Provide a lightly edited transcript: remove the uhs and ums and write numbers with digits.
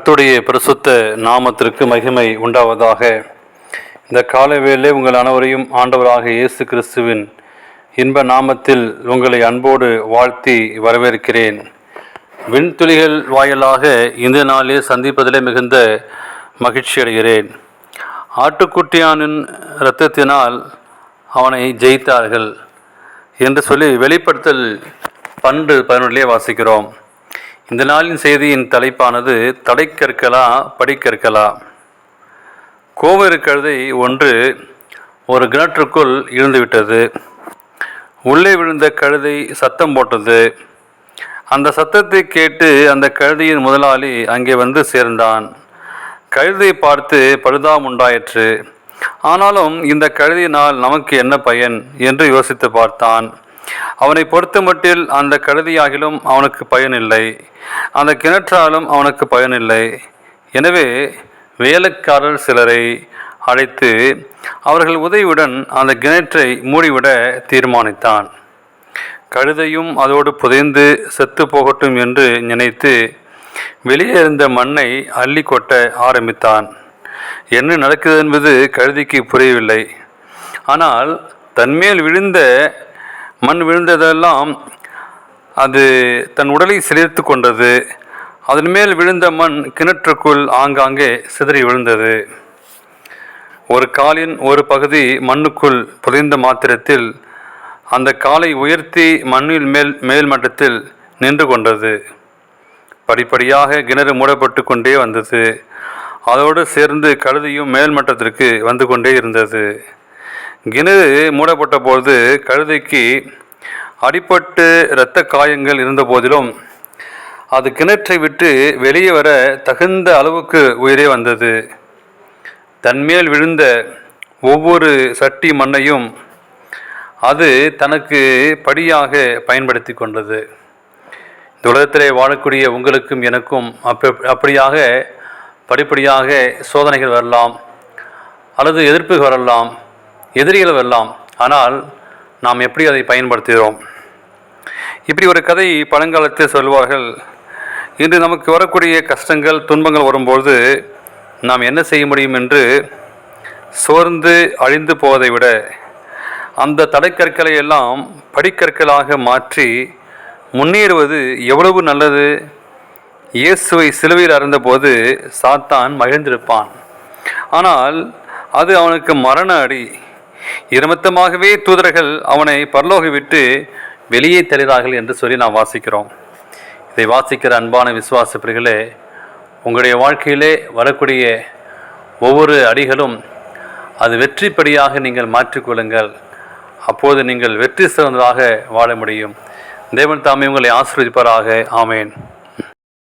கர்த்தருடைய பரிசுத்த நாமத்திற்கு மகிமை உண்டாவதாக. இந்த காலவேளை உங்கள் அனைவரையும் ஆண்டவராக இயேசு கிறிஸ்துவின் இன்ப நாமத்தில் உங்களை அன்போடு வாழ்த்தி வரவேற்கிறேன். விண்துளிகள் வாயிலாக இந்த நாளில் சந்திப்பதிலே மிகுந்த மகிழ்ச்சி அடைகிறேன். ஆட்டுக்குட்டியானின் இரத்தத்தினால் அவனை ஜெயித்தார்கள் என்று சொல்லி வெளிப்படுத்தல் 12:11 வாசிக்கிறோம். இந்த நாளின் செய்தியின் தலைப்பானது தடைக்கற்களா படிக்கற்களா. கோவேறு கழுதை ஒன்று ஒரு கிணற்றுக்குள் இழுந்துவிட்டது. உள்ளே விழுந்த கழுதை சத்தம் போட்டது. அந்த சத்தத்தை கேட்டு அந்த கழுதையின் முதலாளி அங்கே வந்து சேர்ந்தான். கழுதை பார்த்து பரிதாபம் உண்டாயிற்று. ஆனாலும் இந்த கழுதையினால் நமக்கு என்ன பயன் என்று யோசித்து பார்த்தான். அவனை பொறுத்தமட்டில் அந்த கழுதையாகிலும் அவனுக்கு பயனில்லை, அந்த கிணற்றாலும் அவனுக்கு பயனில்லை. எனவே வேலைக்காரர் சிலரை அழைத்து அவர்கள் உதவியுடன் அந்த கிணற்றை மூடிவிட தீர்மானித்தான். கழுதையும் அதோடு புதைந்து செத்து போகட்டும் என்று நினைத்து வெளியே இருந்த மண்ணை அள்ளி கொட்ட ஆரம்பித்தான். என்ன நடக்குது என்பது கழுதைக்கு புரியவில்லை. ஆனால் தன்மேல் விழுந்த மண் விழுந்ததெல்லாம் அது தன் உடலை சிலிர்த்து கொண்டது. அதன் மேல் விழுந்த மண் கிணற்றுக்குள் ஆங்காங்கே சிதறி விழுந்தது. ஒரு காலின் ஒரு பகுதி மண்ணுக்குள் புதைந்த மாத்திரத்தில் அந்த காலை உயர்த்தி மண்ணில் மேல் மட்டத்தில் நின்று கொண்டது. படிப்படியாக கிணறு மூடப்பட்டு கொண்டே வந்தது. அதோடு சேர்ந்து கழுதையும் மேல் மட்டத்திற்கு வந்து கொண்டே இருந்தது. கிணறு மூடப்பட்ட போது கழுதைக்கு அடிபட்டு இரத்த காயங்கள் இருந்த போதிலும் அது கிணற்றை விட்டு வெளியே வர தகுந்த அளவுக்கு உயிரே வந்தது. தன்மேல் விழுந்த ஒவ்வொரு சட்டி மண்ணையும் அது தனக்கு படியாக பயன்படுத்தி கொண்டது. இந்த உலகத்திலே வாழக்கூடிய உங்களுக்கும் எனக்கும் அப்படியாக படிப்படியாக சோதனைகள் வரலாம், அல்லது எதிர்ப்புகள் வரலாம், எதிரிகள் வரலாம். ஆனால் நாம் எப்படி அதை பயன்படுத்துகிறோம்? இப்படி ஒரு கதை பழங்காலத்தில் சொல்வார்கள். இன்று நமக்கு வரக்கூடிய கஷ்டங்கள் துன்பங்கள் வரும்போது நாம் என்ன செய்ய முடியும் என்று சோர்ந்து அழிந்து போவதை விட அந்த தடைக்கற்களை எல்லாம் படிக்கற்களாக மாற்றி முன்னேறுவது எவ்வளவு நல்லது. இயேசுவை சிலுவையில் அறைந்தபோது சாத்தான் மகிழ்ந்திருப்பான். ஆனால் அது அவனுக்கு மரண அடி. இரமத்தமாகவே தூதர்கள் அவனை பரலோக விட்டு வெளியே தள்ளினார்கள் என்று சொல்லி நாம் வாசிக்கிறோம். இதை வாசிக்கிற அன்பான விசுவாச பிள்ளைகளே, உங்களுடைய வாழ்க்கையிலே வரக்கூடிய ஒவ்வொரு அடிகளும் அது வெற்றிப்படியாக நீங்கள் மாற்றிக்கொள்ளுங்கள். அப்போது நீங்கள் வெற்றி சிறந்ததாக வாழ முடியும். தேவன் தாமே உங்களை ஆசீர்வதிப்பாராக. ஆமேன்.